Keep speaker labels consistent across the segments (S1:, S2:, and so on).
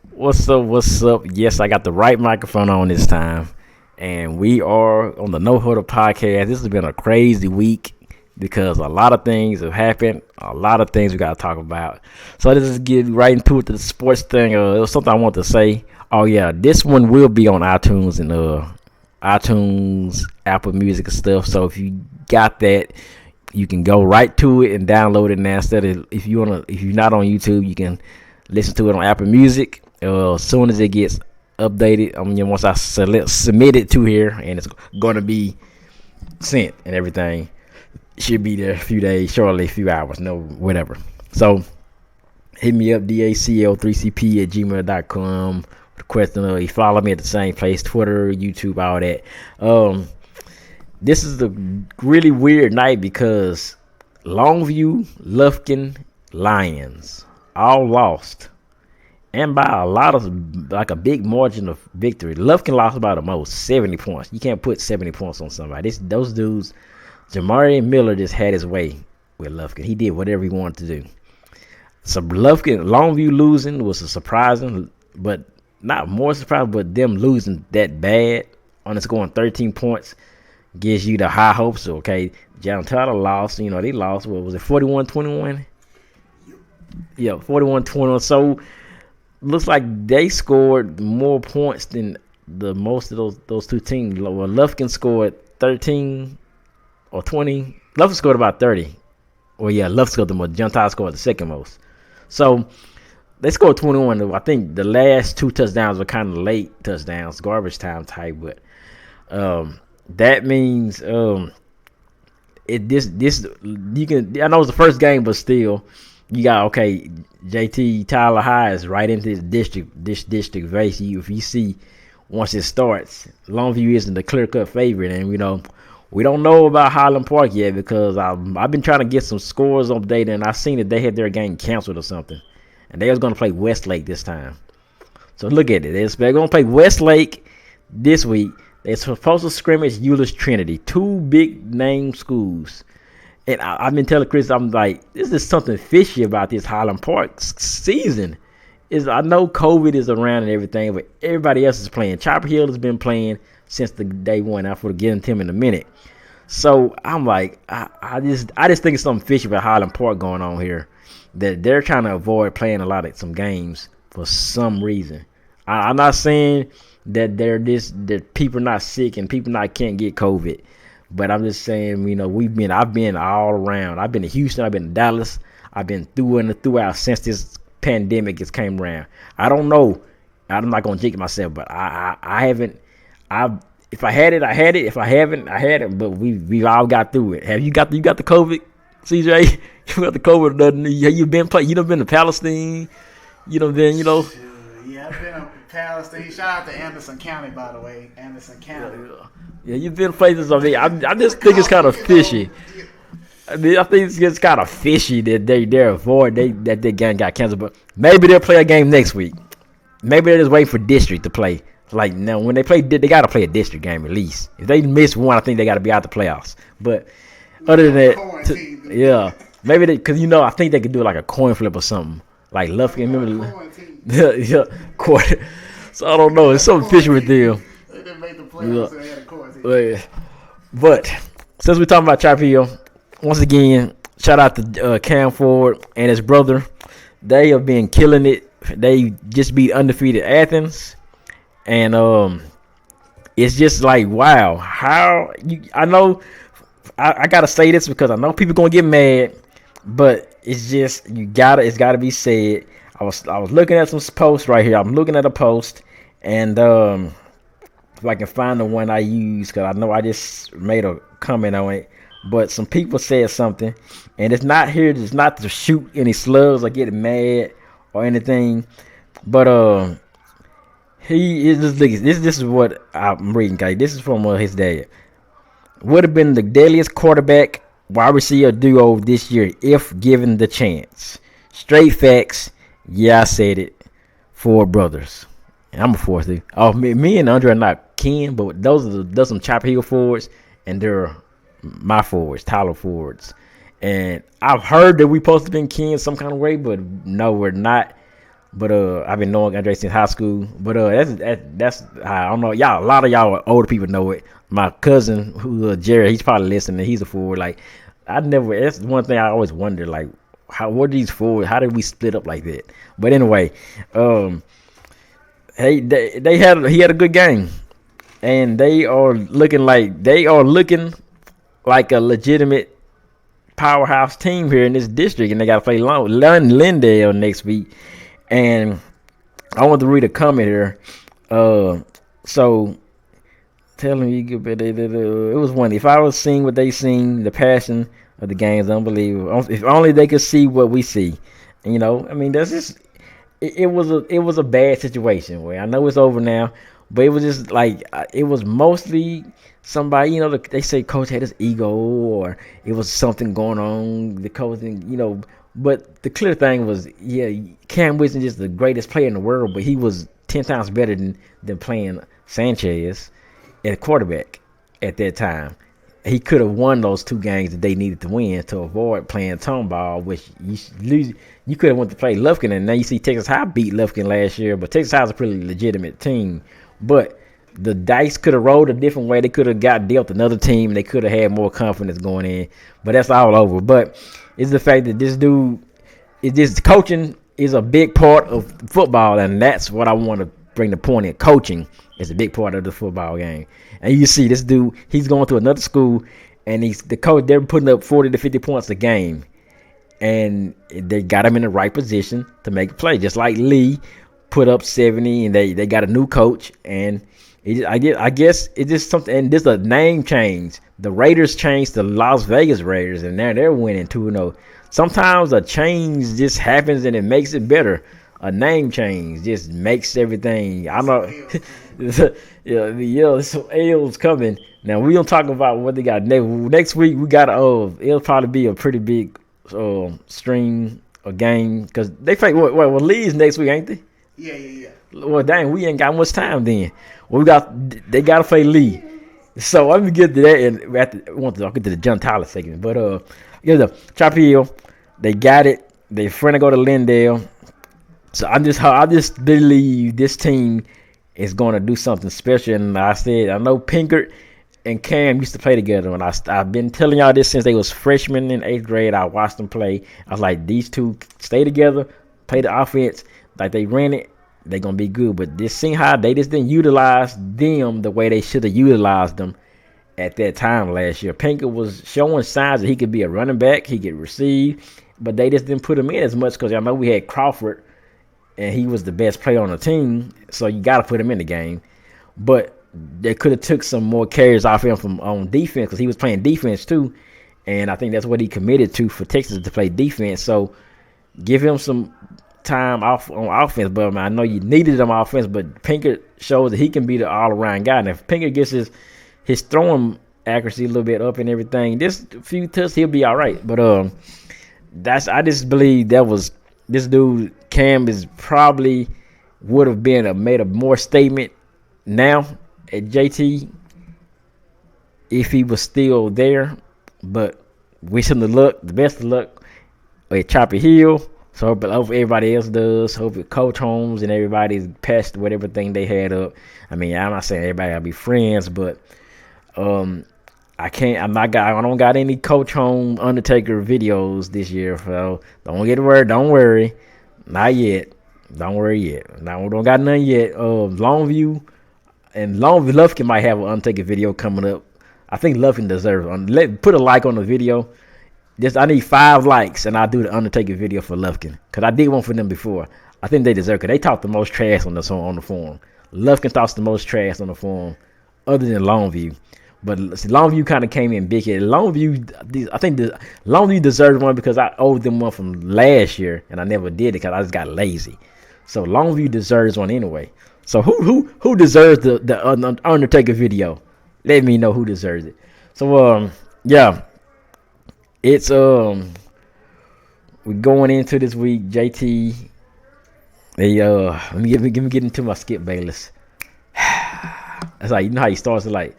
S1: What's up? What's up? Yes, I got the right microphone on this time. And we are on the No Huddle podcast. This has been a crazy week because a lot of things have happened. A lot of things we got to talk about. So let's just get right into it, the sports thing. It was something I want to say. Oh, yeah. This one will be on iTunes and iTunes, Apple Music and stuff. So if you got that, you can go right to it and download it now. Instead of if you're not on YouTube, you can listen to it on Apple Music. As soon as it gets updated, once I submit it to here, and it's gonna be sent and everything, it should be there a few days, shortly, a few hours, no whatever. So hit me up, dacl3cp at gmail.com. The question of you follow me at the same place, Twitter, YouTube, all that. This is a really weird night because Longview, Lufkin, Lions all lost, and by a lot of like a big margin of victory. Lufkin lost by the most, 70 points. You can't put 70 points on somebody. Those dudes, Jamari Miller just had his way with Lufkin. He did whatever he wanted to do. So Longview losing was a surprising, but not more surprising, but them losing that bad on the scoring 13 points gives you the high hopes. Okay, John Tyler lost. They lost. What was it, 41-21? Yeah, 41-21. So looks like they scored more points than the most of those two teams. Well, Lufkin scored 13 or 20. Lufkin scored about 30. Well, yeah, Lufkin scored the most. John Tyler scored the second most. So they scored 21. I think the last two touchdowns were kind of late touchdowns, garbage time type. But that means this you can. I know it's the first game, but still, you got JT Tyler High is right into this district race. If you see once it starts, Longview isn't the clear cut favorite, and we don't know about Highland Park yet because I've been trying to get some scores on data, and I seen that they had their game canceled or something, and they was going to play Westlake this time. So look at it. They're going to play Westlake this week. They're supposed to scrimmage Euless Trinity, two big name schools. And I've been telling Chris, I'm like, this is something fishy about this Highland Park season. I know COVID is around and everything, but everybody else is playing. Chopper Hill has been playing since the day one. I'm going to get into him in a minute. So I'm like, I just think it's something fishy about Highland Park going on here, that they're trying to avoid playing a lot of some games for some reason. I'm not saying that that people not sick and people not can't get COVID, but I'm just saying, I've been all around. I've been to Houston, I've been to Dallas, I've been through and throughout since this pandemic has came around. I don't know. I'm not gonna jinx myself, but I haven't. If I had it, I had it. If I haven't, I had it. But we all got through it. Have you got the COVID, CJ? You got the COVID? Have you been play? You done been to Palestine? You done been?
S2: Yeah, I've been to Palestine. Shout out to Anderson County, by the way. Anderson County.
S1: Yeah, you've been places. I just think it's kind of fishy. I think it's just kind of fishy that they're avoid that their game got canceled. But maybe they'll play a game next week. Maybe they're just waiting for district to play. Like now, when they play, they got to play a district game at least. If they miss one, I think they got to be out the playoffs. But other than that, yeah, maybe because I think they could do like a coin flip or something. Like Lufkin, remember? Yeah, quarter. So I don't know. It's something fishy with them.
S2: They didn't make the playoffs. So they had a quarantine.
S1: But since we're talking about Chop Hill, once again, shout out to Cam Ford and his brother. They have been killing it. They just beat undefeated Athens, and it's just like, wow. I know I gotta say this because I know people gonna get mad, but it's just it's gotta be said. I was looking at some posts right here. I'm looking at a post, and if I can find the one I use, because I know I just made a comment on it. But some people said something, and it's not to shoot any slugs or get mad or anything. But this is what I'm reading, guys. This is from his dad. Would have been the deadliest quarterback wide receiver duo this year if given the chance. Straight facts. Yeah, I said it. Ford brothers. And I'm a Ford too. Oh, me and Andre are not kin, but those some Chopper Hill Fords, and they're my Fords, Tyler Fords. And I've heard that we supposed to be kin some kind of way, but no, we're not. But I've been knowing Andre since high school. But that's how I don't know. Y'all, a lot of y'all older people know it. My cousin, who Jared, he's probably listening. He's a forward. Like I never. That's one thing I always wonder. Like how what are these forwards? How did we split up like that? But anyway, um, hey, they had he had a good game, and they are looking like a legitimate powerhouse team here in this district, and they got to play Lindale next week. And I want to read a comment here. So telling you, it was one. If I was seeing what they seen, the passion of the game is unbelievable. If only they could see what we see. And, I mean, that's just it was a bad situation. Where I know it's over now, but it was just like it was mostly somebody. They say coach had his ego, or it was something going on. The coach, but the clear thing was, yeah, Cam wasn't just the greatest player in the world, but he was 10 times better than playing Sanchez at quarterback at that time. He could have won those two games that they needed to win to avoid playing tone ball, which you could have went to play Lufkin, and now you see Texas High beat Lufkin last year, but Texas High is a pretty legitimate team. But the dice could have rolled a different way. They could have got dealt another team. They could have had more confidence going in, but that's all over. But it's the fact that this coaching is a big part of football, and that's what I want to bring the point in. Coaching is a big part of the football game. And you see this dude, he's going to another school, and the coach, they're putting up 40 to 50 points a game. And they got him in the right position to make a play. Just like Lee put up 70, and they got a new coach. And I guess it's just something, and this is a name change. The Raiders changed to Las Vegas Raiders, and now they're winning 2-0. Sometimes a change just happens, and it makes it better. A name change just makes everything. I know. Yeah, some L's coming. Now we don't talk about what they got next week. We got it'll probably be a pretty big stream or game because they play well Lee's next week, ain't they?
S2: Yeah.
S1: Well, dang, we ain't got much time then. Well, they got to play Lee. So let me get to that, and I'll get to the John Tyler segment. But the Chapel Hill, they got it. They finna go to Lindale. So I just believe this team is going to do something special. And I know Pinkert and Cam used to play together. And I've been telling y'all this since they was freshmen in 8th grade. I watched them play. I was like, these two stay together, play the offense like they ran it. They're going to be good. But this seeing how they just didn't utilize them the way they should have utilized them at that time last year. Pinkett was showing signs that he could be a running back. He could receive. But they just didn't put him in as much because I know we had Crawford, and he was the best player on the team, so you got to put him in the game. But they could have took some more carries off him from on defense because he was playing defense too, and I think that's what he committed to for Texas to play defense. So give him some time off on offense. But I know you needed him on offense, but Pinkett shows that he can be the all-around guy. And if Pinkett gets his throwing accuracy a little bit up and everything, this few touches he'll be all right. But I just believe that was this dude. Cam is probably would have made a more statement now at JT if he was still there. But wish him the best of luck at Chapel Hill. So hope everybody else does. Hope Coach Holmes and everybody's passed with everything they had up. I mean, I'm not saying everybody gotta be friends, but I don't got any Coach Holmes Undertaker videos this year. So don't get worried. Don't worry. Not yet. Don't worry yet. Now we don't got none yet. Longview Lufkin might have an Undertaker video coming up. I think Lufkin deserves it. Put a like on the video. I need 5 likes, and I'll do the Undertaker video for Lufkin. Because I did one for them before. I think they deserve it because they talk the most trash on the forum. Lufkin talks the most trash on the forum other than Longview. But Longview kind of came in big here. I think Longview deserves one because I owed them one from last year, and I never did it because I just got lazy. So Longview deserves one anyway. So who deserves the Undertaker video? Let me know who deserves it. So yeah, it's we're going into this week. JT, let me get into my Skip Bayless. That's like how he starts it like.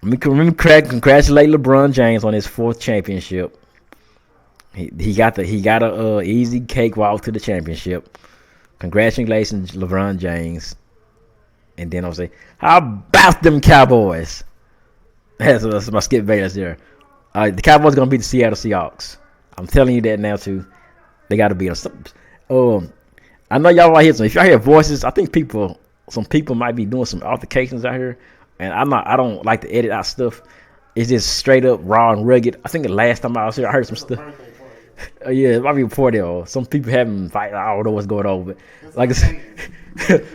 S1: Let me congratulate LeBron James on his 4th championship. He got a easy cakewalk to the championship. Congratulations, LeBron James. And then I'll say, how about them Cowboys? That's my Skip Bayless there. The Cowboys going to beat the Seattle Seahawks. I'm telling you that now, too. They got to beat them. I know y'all might hear some. If y'all hear voices, I think some people might be doing some altercations out here. And I don't like to edit out stuff. It's just straight up raw and rugged. I think the last time I was here, I heard some stuff. Yeah, it might be before that, or some people having fight. I don't know what's going on, but like I said,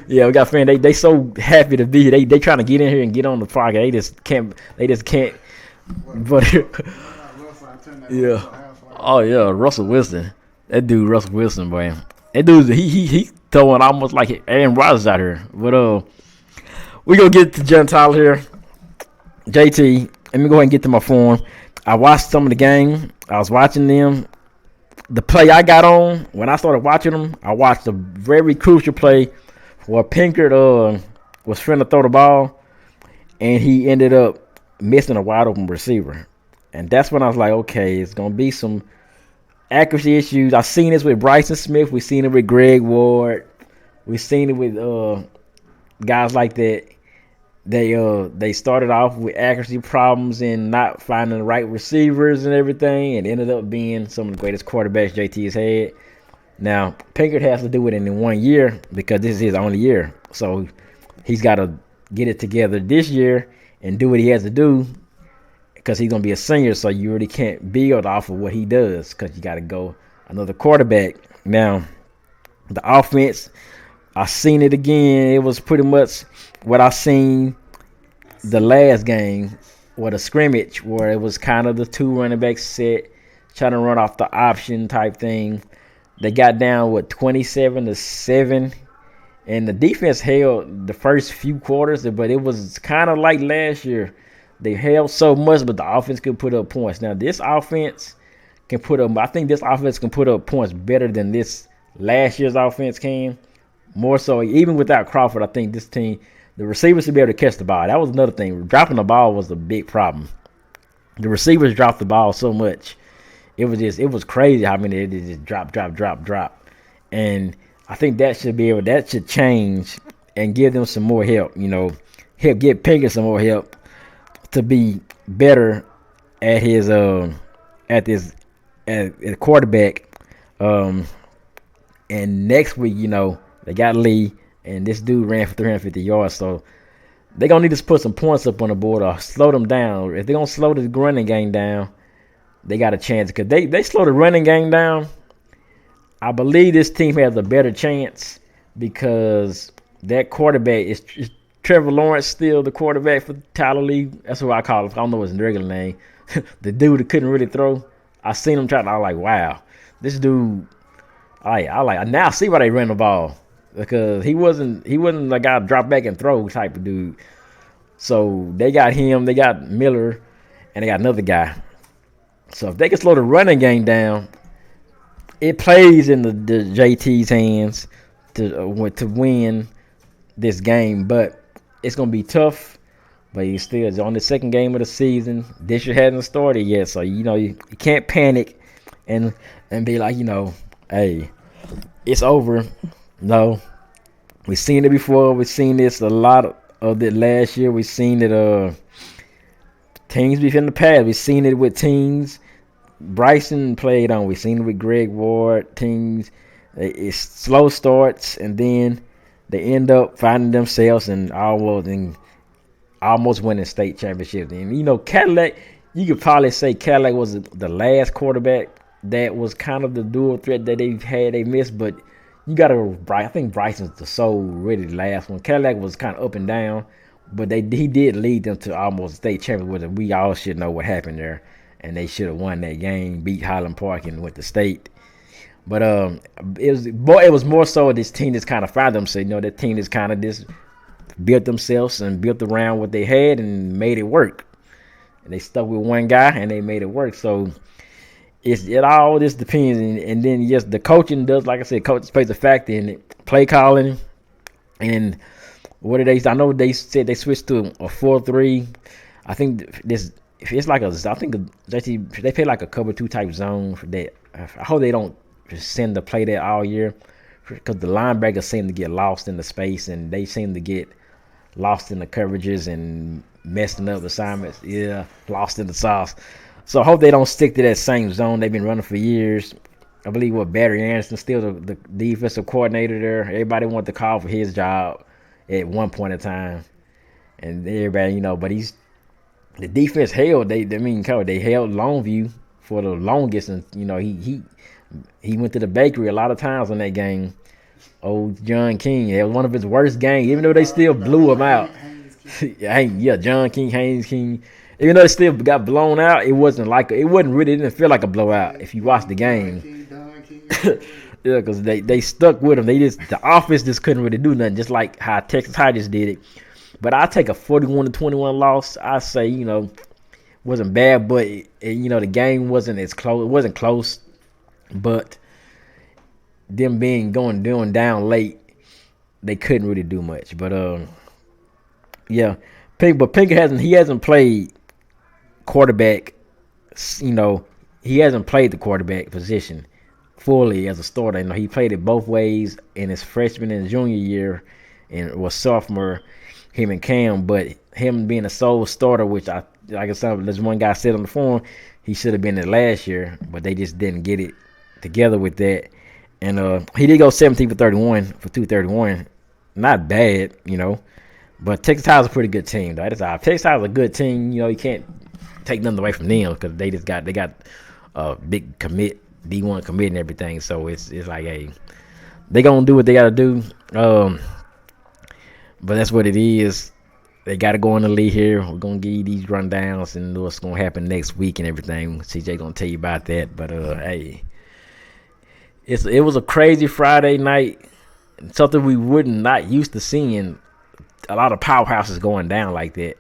S1: yeah, we got friends. They so happy to be here. They trying to get in here and get on the podcast. They just can't. They just can't. But yeah, oh yeah, Russell Wilson. That dude, Russell Wilson, boy. That dude, he throwing almost like Aaron Rodgers out here. But we gonna get to Gentile here. JT, let me go ahead and get to my form. I watched some of the game. I was watching them. The play I got on, when I started watching them, I watched a very crucial play where Pinkert was trying to throw the ball, and he ended up missing a wide open receiver. And that's when I was like, okay, it's going to be some accuracy issues. I've seen this with Bryson Smith. We've seen it with Greg Ward. We've seen it with guys like that. They started off with accuracy problems and not finding the right receivers and everything, and ended up being some of the greatest quarterbacks JT has had. Now, Pinkert has to do it in 1 year because this is his only year. So he's got to get it together this year and do what he has to do because he's going to be a senior, so you really can't build off of what he does because you got to go another quarterback. Now, the offense, I seen it again. It was pretty much what I seen the last game, or the scrimmage, where it was kind of the two running backs set, trying to run off the option type thing. They got down with 27-7, and the defense held the first few quarters, but it was kind of like last year. They held so much, but the offense could put up points. Now this offense can put up. I think this offense can put up points better than this last year's offense can. More so, even without Crawford, I think this team, the receivers should be able to catch the ball. That was another thing. Dropping the ball was a big problem. The receivers dropped the ball so much. It was crazy how many they just drop. And I think that should change and give them some more help. Help get Pinkett some more help to be better at his at quarterback. And next week, they got Lee, and this dude ran for 350 yards. So they're going to need to put some points up on the board or slow them down. If they're going to slow the running game down, they got a chance. Because they slow the running game down, I believe this team has a better chance because that quarterback is Trevor Lawrence still the quarterback for Tyler Lee. That's what I call him. I don't know his regular name. The dude that couldn't really throw. I seen him try. I was like, wow, this dude. I now see why they ran the ball. Because he wasn't a guy to drop back and throw type of dude. So they got him, they got Miller, and they got another guy. So if they can slow the running game down, it plays in the JT's hands to win this game. But it's gonna be tough. But he still is on the second game of the season. This year hasn't started yet, so you can't panic and be like, hey, it's over. No, we've seen it before. We've seen this a lot of it last year. We've seen it teams in the past. We've seen it with teams Bryson played on. We've seen it with Greg Ward. Teams, it's slow starts, and then they end up finding themselves and almost winning state championships. And, Cadillac, you could probably say Cadillac was the last quarterback that was kind of the dual threat that they've had. They missed, but you got to. I think Bryson's really the last one. Cadillac was kind of up and down, but he did lead them to almost state championship. We all should know what happened there, and they should have won that game, beat Highland Park, and went to state. But it was more so this team that's kind of found themselves. That team that's kind of just built themselves and built around what they had and made it work. And they stuck with one guy and they made it work. So it all just depends. And then, yes, the coaching does, like I said, coach plays a factor in it. Play calling. And what did I know they said they switched to a 4-3. I think it's like they play like a cover 2 type zone for that. I hope they don't send to play that all year because the linebackers seem to get lost in the space and they seem to get lost in the coverages and messing up assignments. Yeah, lost in the sauce. So I hope they don't stick to that same zone they've been running for years. I believe Barry Anderson still the defensive coordinator there. Everybody wanted to call for his job at one point in time, and everybody, but the defense held. They held Longview for the longest, and he went to the bakery a lot of times in that game. Old John King, it was one of his worst games, even though they still blew him out. Yeah, John King, Haynes King. Even though they still got blown out, it didn't feel like a blowout if you watched the game. Yeah, because they stuck with him. The offense just couldn't really do nothing, just like how Texas High just did it. But I take a 41-21 loss. I say, wasn't bad, but the game wasn't as close. It wasn't close, but them going down late, they couldn't really do much. But yeah, Pinker hasn't played quarterback. He hasn't played the quarterback position fully as a starter. He played it both ways in his freshman and junior year, and was sophomore. Him and Cam, but him being a sole starter, which like I said, there's one guy said on the forum, he should have been there last year, but they just didn't get it together with that. And he did go 17 for 31 for 231, not bad, But Texas High is a pretty good team, though. Texas High is a good team. You can't take nothing away from them because they got a big commit, D1 commit and everything. So it's like, hey, they gonna do what they gotta do. But that's what it is. They got to go in the lead here. We're going to give you these rundowns and what's going to happen next week and everything. CJ going to tell you about that. But, hey, it was a crazy Friday night. Something we not used to seeing. A lot of powerhouses going down like that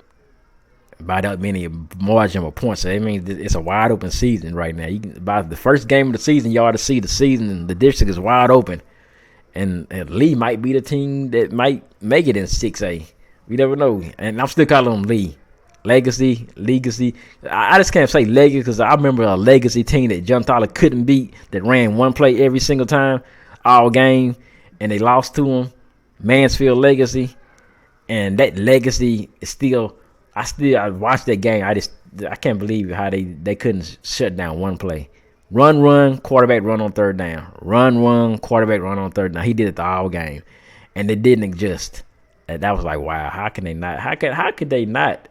S1: by that many margin of points. So that means it's a wide open season right now. By the first game of the season, you ought to see the season and the district is wide open. And Lee might be the team that might make it in 6A. We never know. And I'm still calling them Lee. Legacy. I just can't say Legacy because I remember a Legacy team that John Thaler couldn't beat that ran one play every single time, all game, and they lost to him. Mansfield Legacy. And that Legacy is still – I watched that game. I can't believe how they couldn't shut down one play. Run, quarterback run on third down. Run, quarterback run on third down. He did it the whole game. And they didn't adjust. And that was like, wow, how could they not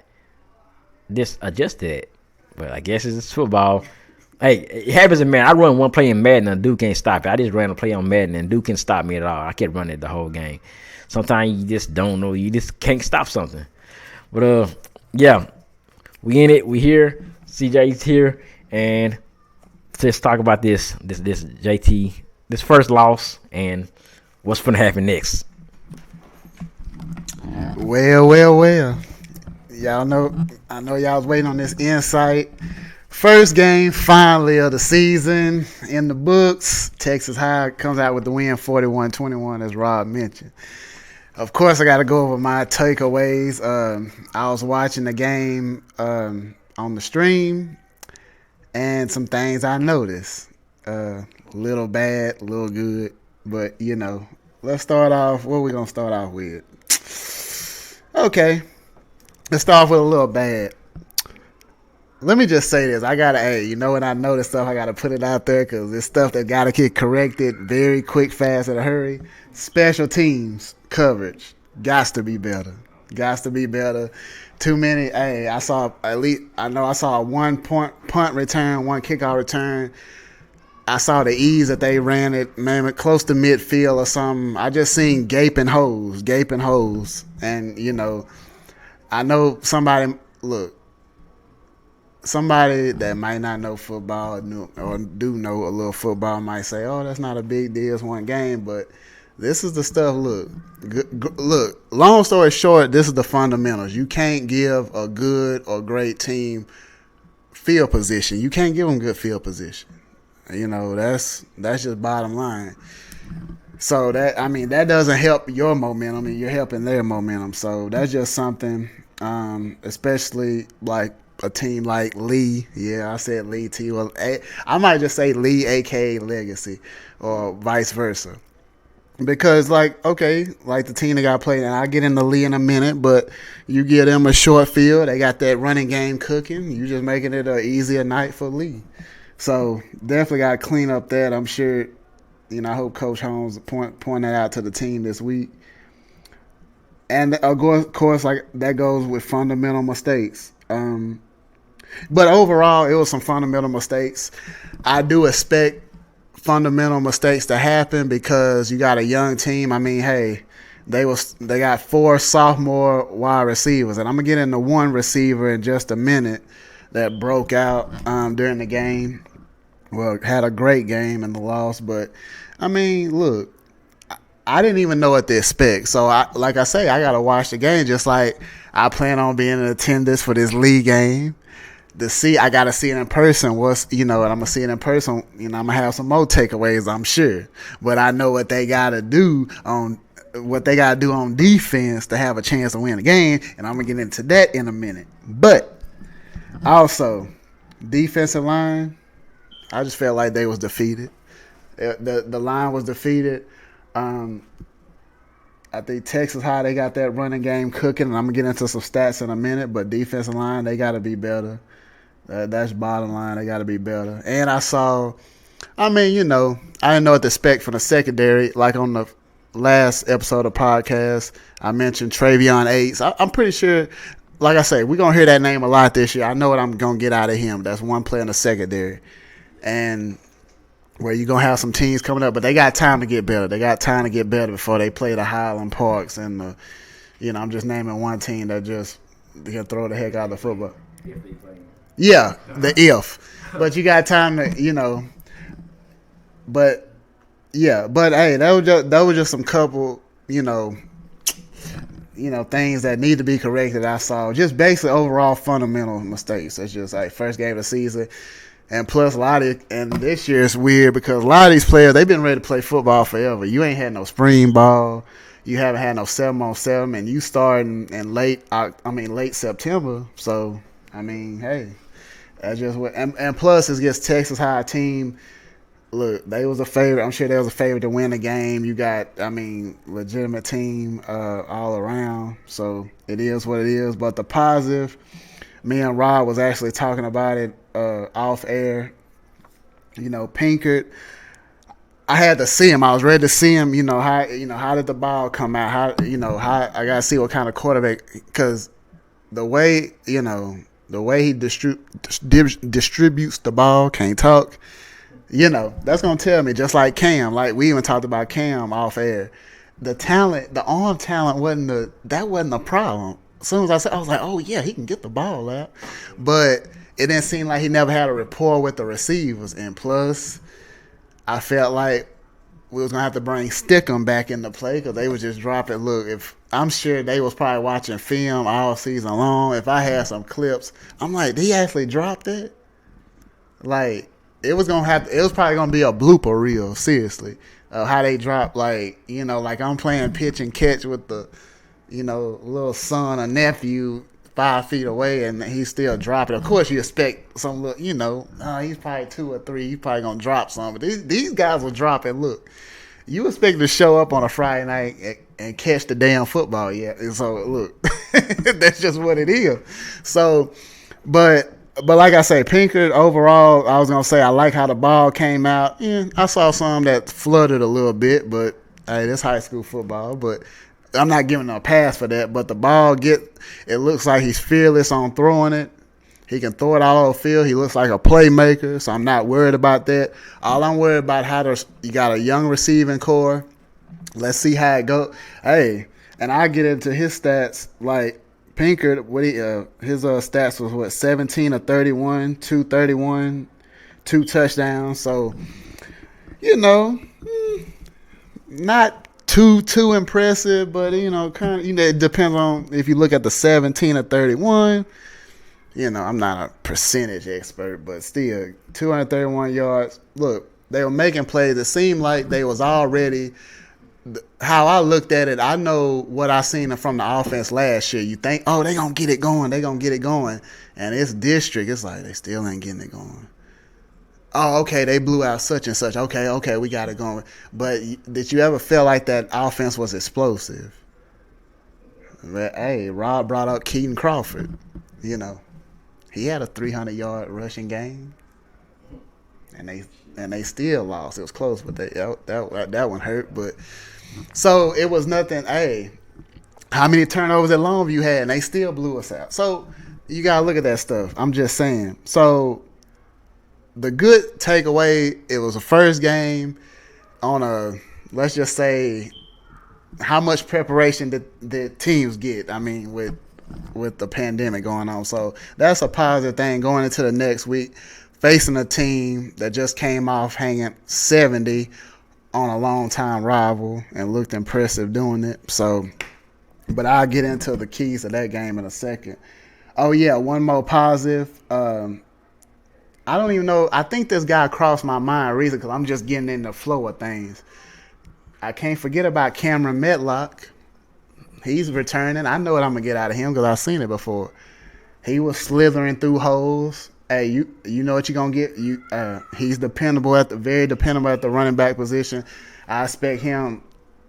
S1: just adjust that? But I guess it's football. Hey, it happens in Madden. I run one play in Madden and Duke can't stop it. I just ran a play on Madden and Duke can't stop me at all. I kept running it the whole game. Sometimes you just don't know. You just can't stop something. But, yeah, we in it. We here. CJ's here. And let's talk about this JT, this first loss and what's going to happen next.
S2: Well. Y'all know, I know y'all was waiting on this insight. First game, finally, of the season in the books. Texas High comes out with the win 41-21, as Rob mentioned. Of course, I got to go over my takeaways. I was watching the game on the stream, and some things I noticed. Little bad, little good. But, let's start off. What are we going to start off with? Okay. Let's start off with a little bad. Let me just say this. When I notice stuff, I got to put it out there because it's stuff that got to get corrected very quick, fast, in a hurry. Special teams coverage got to be better. Too many. Hey, I saw a 1 point punt return, one kickoff return. I saw the ease that they ran it, man, close to midfield or something. I just seen gaping holes. And, I know somebody that might not know football or do know a little football might say, oh, that's not a big deal. It's one game. But this is the stuff. Look, long story short, this is the fundamentals. You can't give a good or great team field position. You can't give them good field position. That's just bottom line. So that doesn't help your momentum, and you're helping their momentum. So that's just something, especially like a team like Lee. Yeah, I said Lee T. Well, I might just say Lee, aka Legacy, or vice versa. Because okay, like the team that got played, and I'll get into Lee in a minute, but you give them a short field, they got that running game cooking. You just making it an easier night for Lee. So definitely got to clean up that. I'm sure. I hope Coach Holmes point that out to the team this week. And of course, like that goes with fundamental mistakes. But overall, it was some fundamental mistakes. I do expect fundamental mistakes to happen because you got a young team. I mean, hey, they got 4 sophomore wide receivers, and I'm gonna get into one receiver in just a minute that broke out during the game. Well, had a great game in the loss, but I mean, look, I didn't even know what to expect. So, like I say, I gotta watch the game just like I plan on being in attendance for this league game. I gotta see it in person. And I'm gonna see it in person. I'm gonna have some more takeaways, I'm sure. But I know what they gotta do on defense to have a chance to win the game, and I'm gonna get into that in a minute. But also, defensive line, I just felt like they was defeated. The line was defeated. I think Texas High, they got that running game cooking, and I'm gonna get into some stats in a minute. But defensive line, they gotta be better. That's bottom line. They got to be better. And I didn't know what to expect from the secondary. Like on the last episode of the podcast, I mentioned Travion Aids. I'm pretty sure, like I say, we're going to hear that name a lot this year. I know what I'm going to get out of him. That's one player in the secondary. And where you're going to have some teams coming up, but they got time to get better. They got time to get better before they play the Highland Parks. And, I'm just naming one team that just can throw the heck out of the football. If they play. Yeah, the if. But you got time to, But hey, that was just some couple, things that need to be corrected. I saw just basically overall fundamental mistakes. It's just like first game of the season, and plus and this year it's weird because a lot of these players they've been ready to play football forever. You ain't had no spring ball, you haven't had no 7-on-7, and you starting in late September. So I mean, hey. That's just what, and plus it's against Texas High team. Look, they was a favorite. I'm sure they was a favorite to win the game. You got, legitimate team all around. So it is what it is. But the positive, me and Rod was actually talking about it off air. Pinkert. I had to see him. I was ready to see him. How did the ball come out? How I gotta see what kind of quarterback, because the way he distributes the ball, can't talk. That's gonna tell me. Just like Cam, like we even talked about Cam off air. The talent, the arm talent wasn't a problem. As soon as I was like, oh yeah, he can get the ball out. But it didn't seem like he never had a rapport with the receivers. And plus, I felt like we was gonna have to bring Stickum back into play because they was just dropping. Look, if I'm sure they was probably watching film all season long. If I had some clips, I'm like, did he actually drop that? Like, it was probably gonna be a blooper reel. Seriously, how they dropped. Like I'm playing pitch and catch with the, little son or nephew 5 feet away, and he's still dropping. Of course, you expect some he's probably 2 or 3. He's probably gonna drop some. But these guys will drop and look. You expect to show up on a Friday night and catch the damn football, yeah. And so look, that's just what it is. So, but like I say, Pinkert overall, I was gonna say I like how the ball came out. Yeah, I saw some that flooded a little bit, but hey, this high school football. But I'm not giving him a pass for that. But the ball it looks like he's fearless on throwing it. He can throw it all over the field. He looks like a playmaker, so I'm not worried about that. All I'm worried about you got a young receiving core. Let's see how it goes. Hey, and I get into his stats. Like Pinkert, his stats was 17 of 31, 231, 2 touchdowns. So not too impressive, but kind of it depends on if you look at the 17 of 31. I'm not a percentage expert, but still, 231 yards. Look, they were making plays. It seemed like they was already. How I looked at it, I know what I seen from the offense last year. You think, oh, they gonna get it going. And it's district. It's like they still ain't getting it going. oh, okay, they blew out such and such. Okay, we got it going. But did you ever feel like that offense was explosive? But, hey, Rob brought up Keaton Crawford. You know, he had a 300-yard rushing game, and they still lost. It was close, but that one hurt. But so it was nothing. Hey, how many turnovers at Longview had, and they still blew us out. So you gotta look at that stuff. I'm just saying. So the good takeaway, it was a first game on a, let's just say, how much preparation did teams get? I mean, with the pandemic going on. So that's a positive thing going into the next week, facing a team that just came off hanging 70 on a longtime rival and looked impressive doing it. So, but I'll get into the keys of that game in a second. Oh, yeah, one more positive. I don't even know. I think this guy crossed my mind recently because I'm just getting in the flow of things. I can't forget about Cameron Medlock. He's returning. I know what I'm going to get out of him because I've seen it before. He was slithering through holes. Hey, you know what you're going to get. He's very dependable at the running back position. I expect him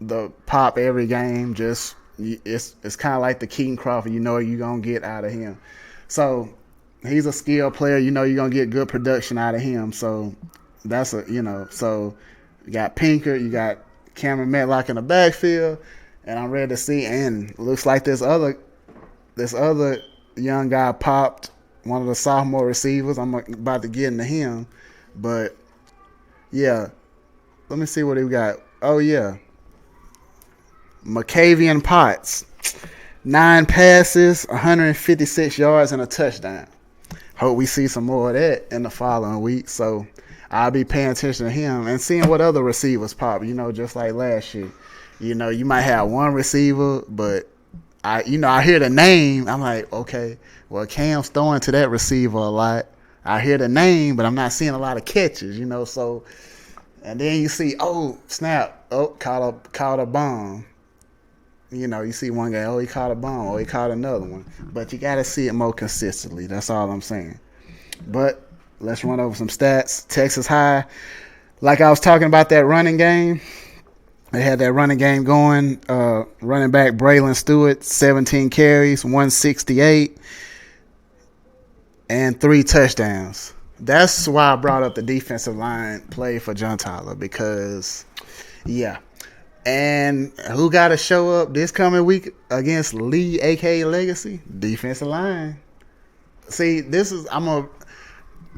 S2: to pop every game. It's kind of like the Keaton Crawford. You know what you're going to get out of him. So he's a skilled player. You know you're going to get good production out of him. So so you got Pinker, you got Cameron Medlock in the backfield, and I'm ready to see. And it looks like this other young guy popped, one of the sophomore receivers. I'm about to get into him, but yeah, let me see what he got. Oh yeah, McCavian Potts, 9 passes, 156 yards, and a touchdown. Hope we see some more of that in the following week. So I'll be paying attention to him and seeing what other receivers pop, just like last year. You might have one receiver, but I hear the name. I'm like, okay, well, Cam's throwing to that receiver a lot. I hear the name, but I'm not seeing a lot of catches, so. And then you see, oh, snap, caught a bomb. You see one guy, oh, he caught a bomb, oh, he caught another one. But you got to see it more consistently. That's all I'm saying. But let's run over some stats. Texas High, like I was talking about that running game, they had that running game going. Running back Braylon Stewart, 17 carries, 168, and 3 touchdowns. That's why I brought up the defensive line play for John Tyler because, yeah. And who got to show up this coming week against Lee, a.k.a. Legacy? Defensive line. See,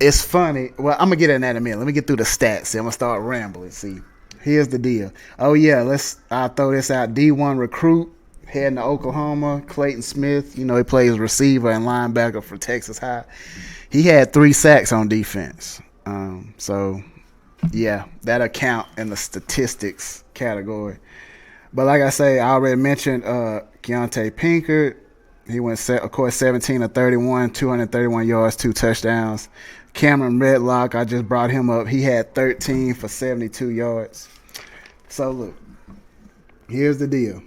S2: it's funny. Well, I'm going to get in that in a minute. Let me get through the stats. I'm going to start rambling. See, here's the deal. Oh, yeah, I'll throw this out. D1 recruit heading to Oklahoma. Clayton Smith, he plays receiver and linebacker for Texas High. He had 3 sacks on defense. So, yeah, that'll count in the statistics category. But like I say, I already mentioned Keontae Pinkert. He went, of course, 17 of 31, 231 yards, 2 touchdowns. Cameron Medlock, I just brought him up. He had 13 for 72 yards. So, look, here's the deal.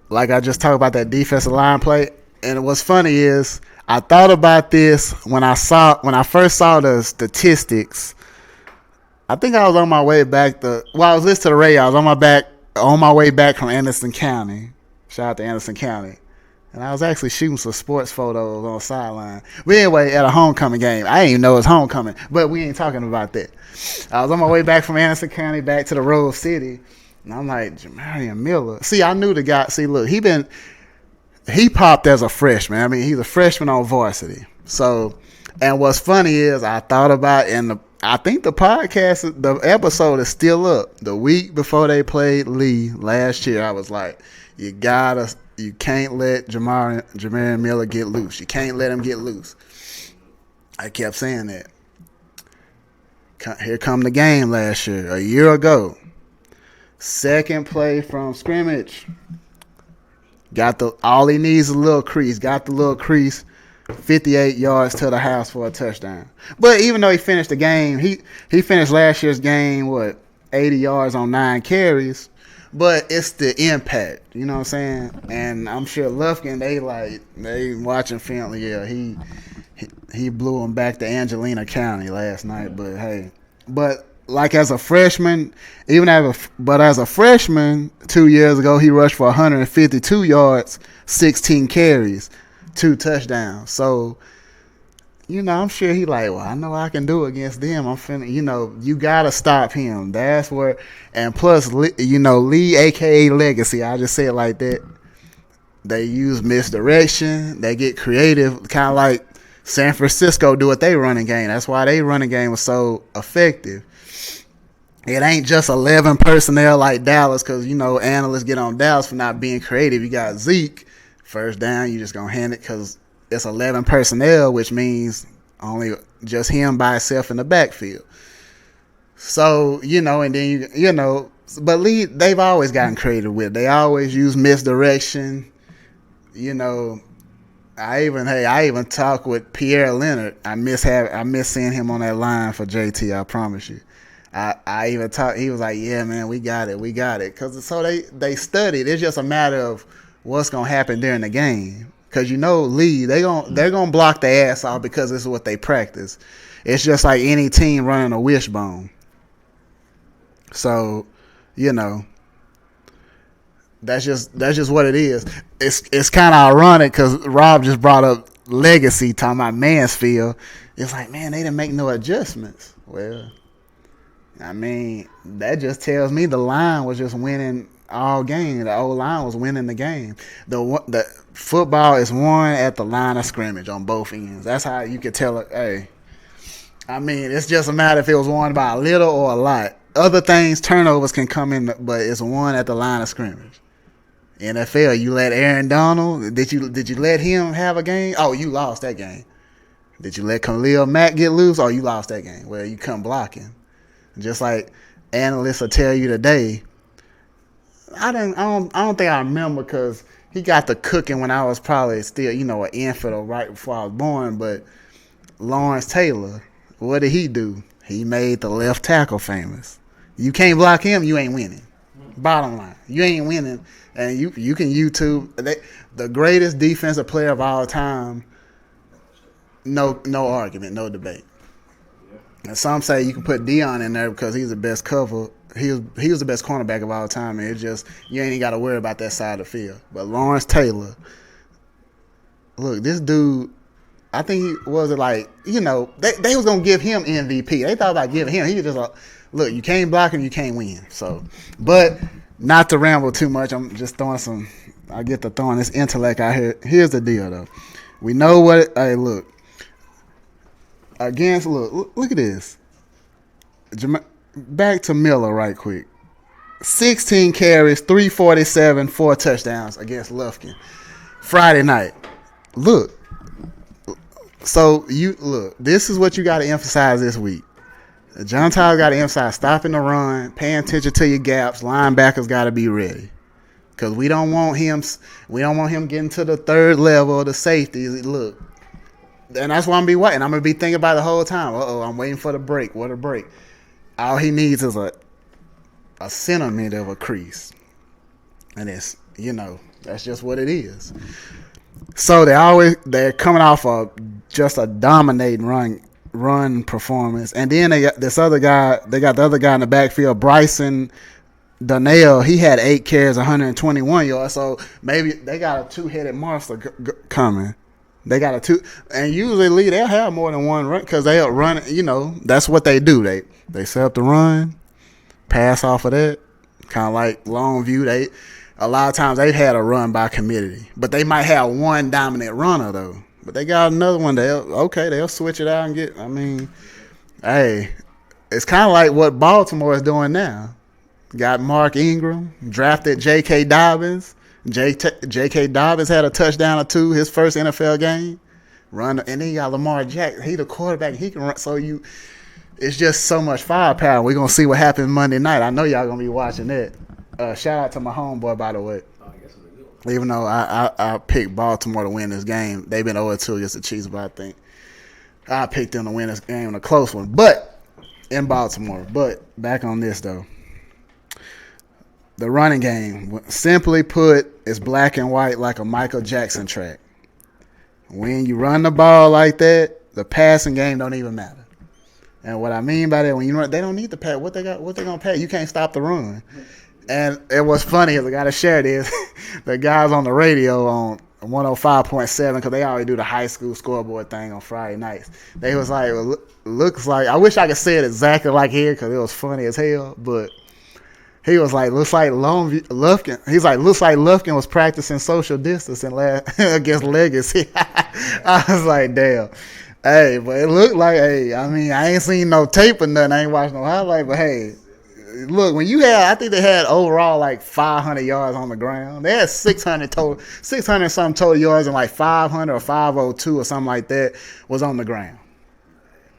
S2: Like I just talked about that defensive line play. And what's funny is I thought about this when I first saw the statistics. I think I was on my way back I was listening to the radio. I was on my way back from Anderson County. Shout out to Anderson County. And I was actually shooting some sports photos on the sideline. But anyway, at a homecoming game. I didn't even know it was homecoming, but we ain't talking about that. I was on my way back from Anderson County back to the Rose City. And I'm like, Jamarian Miller. See, I knew the guy. See, look, he popped as a freshman. I mean, he's a freshman on varsity. So, and what's funny is I thought about, I think the episode is still up. The week before they played Lee last year, I was like, you can't let Jamarian Miller get loose. You can't let him get loose. I kept saying that. Here come the game last year, a year ago. Second play from scrimmage. All he needs is a little crease. Got the little crease. 58 yards to the house for a touchdown. But even though he finished the game, he finished last year's game, 80 yards on 9 carries. But it's the impact, you know what I'm saying? And I'm sure Lufkin, they watching film. Yeah, He blew him back to Angelina County last night. But hey, but like as a freshman, as a freshman 2 years ago, he rushed for 152 yards, 16 carries, 2 touchdowns. So I'm sure he like, well, I know I can do against them. I'm finna, you gotta stop him. That's where, and plus, Lee, aka Legacy. I just say it like that. They use misdirection. They get creative, kind of like San Francisco do with their running game. That's why their running game was so effective. It ain't just 11 personnel like Dallas, because analysts get on Dallas for not being creative. You got Zeke, first down, you just gonna hand it because it's 11 personnel, which means only just him by himself in the backfield. So, and then but Lee, they've always gotten creative with it. They always use misdirection. I even talk with Pierre Leonard. I miss seeing him on that line for JT, I promise you. I even talked, he was like, yeah, man, we got it. Cause so they studied. It's just a matter of what's gonna happen during the game. Cause Lee, they're gonna block their ass off because this is what they practice. It's just like any team running a wishbone. So, that's just what it is. It's kind of ironic because Rob just brought up Legacy talking about Mansfield. It's like, man, they didn't make no adjustments. Well, I mean, that just tells me the line was just winning all game. The old line was winning the game. The football is won at the line of scrimmage on both ends. That's how you could tell it. Hey, I mean, it's just a matter if it was won by a little or a lot. Other things, turnovers can come in, but it's won at the line of scrimmage. NFL, you let Aaron Donald, did you let him have a game? Oh, you lost that game. Did you let Khalil Mack get loose? Oh, you lost that game. Well, you couldn't block him. Just like analysts will tell you today. I don't think I remember because he got the cooking when I was probably still, an infant or right before I was born. But Lawrence Taylor, what did he do? He made the left tackle famous. You can't block him, you ain't winning. Bottom line, you ain't winning. And you can YouTube the greatest defensive player of all time. No argument, no debate. And some say you can put Deion in there because he's the best cover. He was the best cornerback of all time. And it's just you ain't even got to worry about that side of the field. But Lawrence Taylor, look, this dude. I think he was like, they was gonna give him MVP. They thought about giving him. He was just like, look, you can't block him, you can't win. So, but not to ramble too much. I'm just throwing I get to throwing this intellect out here. Here's the deal, though. We know what. Hey, look. Look at this. Back to Miller right quick. 16 carries, 347, 4 touchdowns against Lufkin. Friday night. Look. So this is what you got to emphasize this week. John Tyler got to emphasize stopping the run, paying attention to your gaps. Linebackers got to be ready because we don't want him getting to the third level of the safeties. Look, and that's why I'm gonna be waiting. I'm gonna be thinking about it the whole time. I'm waiting for the break. What a break! All he needs is a centimeter of a crease, and it's that's just what it is. So they're coming off of just a dominating run performance, and then they got this other guy. They got the other guy in the backfield, Bryson Donnell. He had 8 carries, 121 yards. So maybe they got a two-headed monster coming. They got a two, and usually they'll have more than one run because they'll run. That's what they do. They set up the run, pass off of that, kind of like Longview. A lot of times they've had a run by committee, but they might have one dominant runner though. But they got another one. They'll switch it out and get. I mean, hey, it's kind of like what Baltimore is doing now. Got Mark Ingram, drafted J.K. Dobbins. J.K. Dobbins had a touchdown or 2 his first NFL game. And then you got Lamar Jackson. He the quarterback. He can run. So it's just so much firepower. We're gonna see what happens Monday night. I know y'all gonna be watching that. Shout out to my homeboy, by the way. Even though I picked Baltimore to win this game, they've been 0-2 against the Chiefs, but I think I picked them to win this game in a close one. But in Baltimore. But back on this though. The running game, simply put, is black and white like a Michael Jackson track. When you run the ball like that, the passing game don't even matter. And what I mean by that, when you run, they don't need to pass. What they gonna pass? You can't stop the run. And it was funny is I gotta share this. The guys on the radio on 105.7 because they always do the high school scoreboard thing on Friday nights. They was like, well, looks like I wish I could say it exactly like here because it was funny as hell. But he was like, looks like Lufkin. He's like, looks like Lufkin was practicing social distancing against Legacy. I was like, damn. Hey, but it looked like, hey, I mean, I ain't seen no tape or nothing. I ain't watched no highlight, but hey, look, when you had, I think they had overall like 500 yards on the ground. They had 600 something total yards, and like 500 or 502 or something like that was on the ground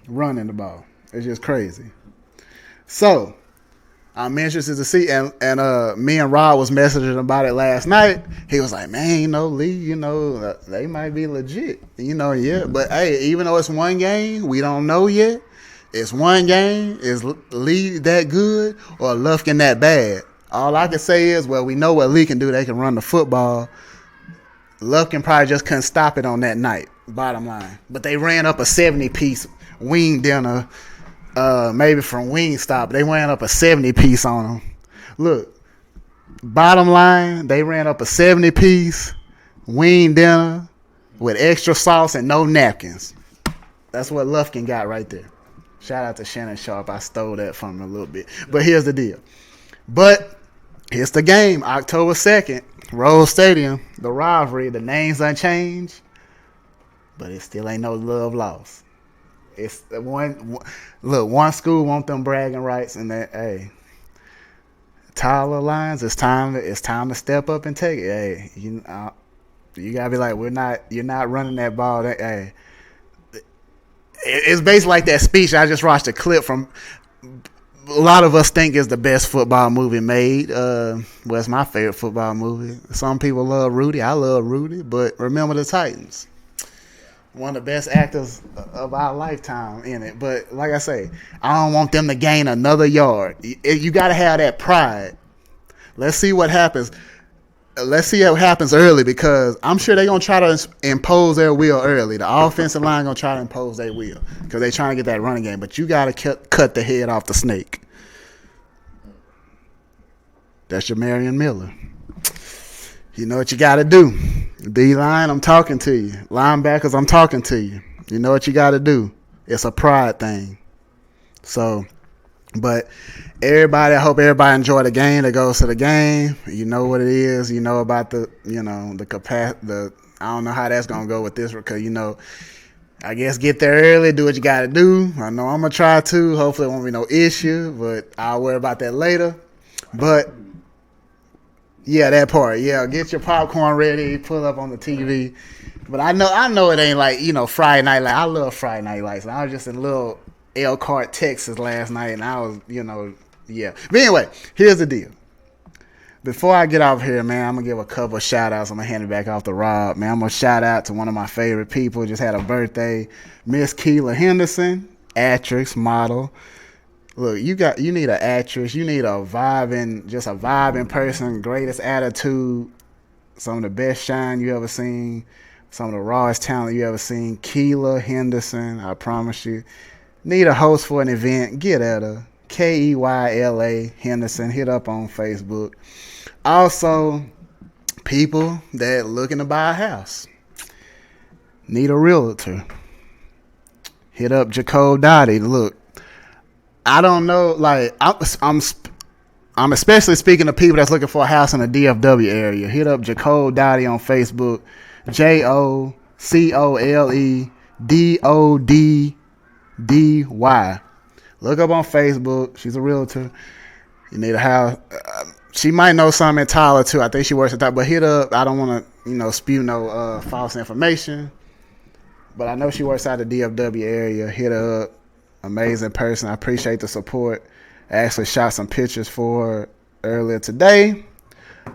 S2: running the ball. It's just crazy. So I'm interested to see, and me and Rod was messaging about it last night. He was like, man, Lee, they might be legit, yeah. But hey, even though it's one game, we don't know yet. It's one game. Is Lee that good or Lufkin that bad? All I can say is, well, we know what Lee can do. They can run the football. Lufkin probably just couldn't stop it on that night, bottom line. But they ran up a 70-piece wing dinner, maybe from Wingstop. They ran up a 70-piece on them. Look, bottom line, they ran up a 70-piece wing dinner with extra sauce and no napkins. That's what Lufkin got right there. Shout out to Shannon Sharp. I stole that from him a little bit. But here's the deal. But here's the game. October 2nd, Rose Stadium, the rivalry, the names unchanged, but it still ain't no love lost. It's one school want them bragging rights, and that, hey, Tyler Lions, it's time to step up and take it. Hey, you gotta be like, you're not running that ball. Hey, it's basically like that speech. I just watched a clip from. A lot of us think is the best football movie made. Well, it's my favorite football movie. Some people love Rudy. I love Rudy, but remember the Titans. One of the best actors of our lifetime in it. But like I say, I don't want them to gain another yard. You got to have that pride. Let's see what happens. Let's see what happens early because I'm sure they're going to try to impose their will early. The offensive line going to try to impose their will because they're trying to get that running game. But you got to cut the head off the snake. That's your Marion Miller. You know what you got to do. D-line, I'm talking to you. Linebackers, I'm talking to you. You know what you got to do. It's a pride thing. So, but I hope everybody enjoy the game that goes to the game. You know what it is. You know about the capacity. I don't know how that's going to go with this because, I guess get there early, do what you got to do. I know I'm going to try to. Hopefully it won't be no issue, but I'll worry about that later. But, yeah, that part. Yeah, get your popcorn ready, pull up on the TV. But I know it ain't like, Friday night lights. I love Friday night lights. I was just in little Elkhart, Texas last night, and I was, yeah. But anyway, here's the deal. Before I get off here, man, I'm going to give a couple of shout-outs. I'm going to hand it back off to Rob. Man, I'm going to shout out to one of my favorite people. Just had a birthday. Miss Keela Henderson, actress, model. Look, you need an actress. You need a vibing person, greatest attitude, some of the best shine you ever seen, some of the rawest talent you ever seen. Keela Henderson, I promise you. Need a host for an event, get at her. Keyla Henderson. Hit up on Facebook. Also, people that looking to buy a house. Need a realtor. Hit up Jacob Dottie. Look, I don't know, like I'm especially speaking to people that's looking for a house in the DFW area. Hit up Jacob Dottie on Facebook. JocoLeDoddy. Look up on Facebook. She's a realtor. You need a house. She might know something in Tyler too. I think she works at Tyler. But hit up. I don't want to, spew no false information. But I know she works out of the DFW area. Hit her up. Amazing person. I appreciate the support. I actually shot some pictures for her earlier today.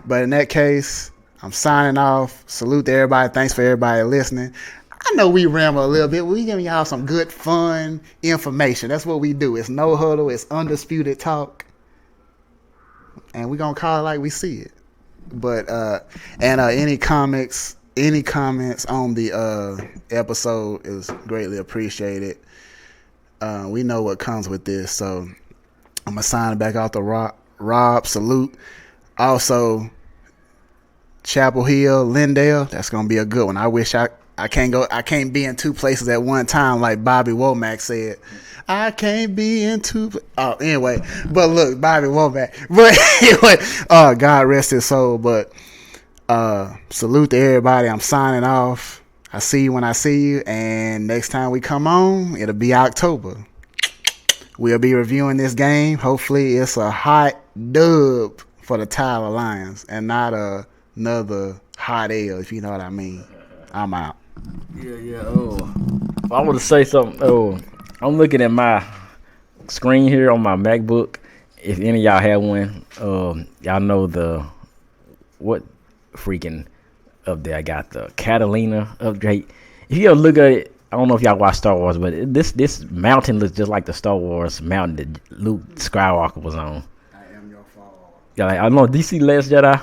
S2: But in that case, I'm signing off. Salute to everybody. Thanks for everybody listening. I know we ramble a little bit. We giving y'all some good, fun information. That's what we do. It's no huddle. It's undisputed talk. And we're going to call it like we see it. But, any comments, any comments on the episode is greatly appreciated. We know what comes with this, so I'm gonna sign it back out to Rob. Salute. Also, Chapel Hill, Lindale. That's gonna be a good one. I wish I can't go. I can't be in two places at one time, like Bobby Womack said. I can't be in two. Oh, anyway. But look, Bobby Womack. But anyway, God rest his soul. But salute to everybody. I'm signing off. I see you when I see you. And next time we come on, it'll be October. We'll be reviewing this game. Hopefully, it's a hot dub for the Tyler Lions and not another hot L, if you know what I mean. I'm out.
S1: Yeah. I want to say something. I'm looking at my screen here on my MacBook. If any of y'all have one, y'all know what freaking up there. I got the Catalina update. If you ever look at it, I don't know if y'all watch Star Wars, but this mountain looks just like the Star Wars mountain that Luke Skywalker was on.
S2: I am your father.
S1: Yeah, like, I don't know. Do you see Last Jedi?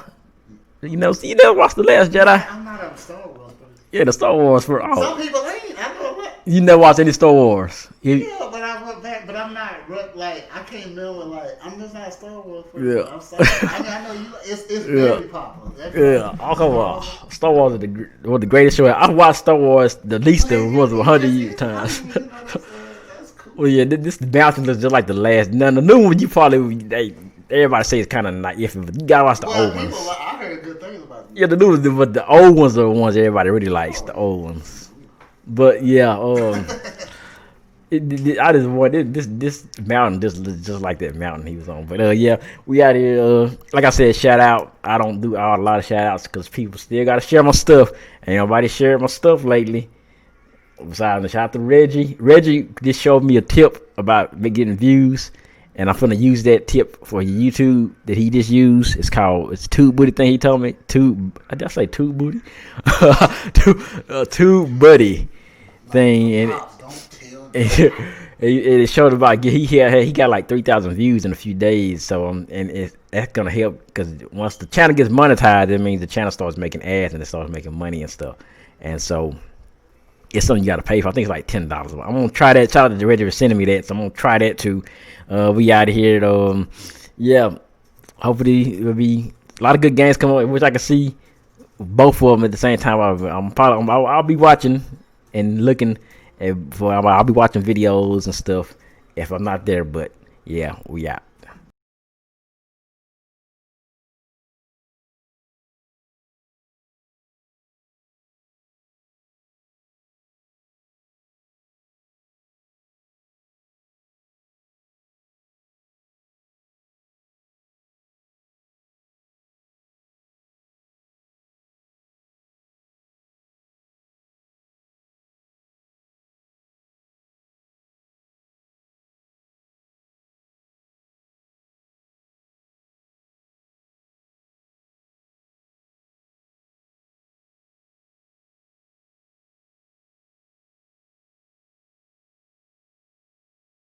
S1: You never watched the Last Jedi?
S2: I'm not a Star Wars.
S1: Yeah, the Star Wars for
S2: Some people ain't. I know what.
S1: You never watched any Star Wars?
S2: Yeah, but I went back. But I'm not like I can't remember. Like I'm just not a Star Wars person.
S1: Yeah.
S2: I'm sorry. I know you. It's very popular.
S1: Yeah, come on. Star Wars is the greatest show. I watched Star Wars the least of 100 times.
S2: That's cool.
S1: Well, yeah, this mountain looks just like the last. Now the new one you probably everybody say it's kind of not iffy, but you gotta watch the old ones.
S2: I heard good things about them.
S1: Yeah, the new ones, but the old ones are the ones everybody really likes. The old ones. But yeah, I just want this mountain just looks just like that mountain he was on. But yeah, we out here. Like I said, shout out. I don't do a lot of shout outs because people still gotta share my stuff. Ain't nobody shared my stuff lately. Besides, shout out to Reggie. Reggie just showed me a tip about me getting views, and I'm finna use that tip for YouTube that he just used. It's Tube Booty thing he told me. Did I say Tube Booty? Tube Buddy thing, and it showed about he got like 3,000 views in a few days. So that's gonna help because once the channel gets monetized, it means the channel starts making ads and it starts making money and stuff. And so it's something you got to pay for. I think it's like $10. I'm gonna try that. Shout out to Reggie for sending me that, so I'm gonna try that too. We out of here. Yeah. Hopefully it'll be a lot of good games coming up, which I can see both of them at the same time. I'll be watching and looking. I'll be watching videos and stuff if I'm not there. But yeah, we out.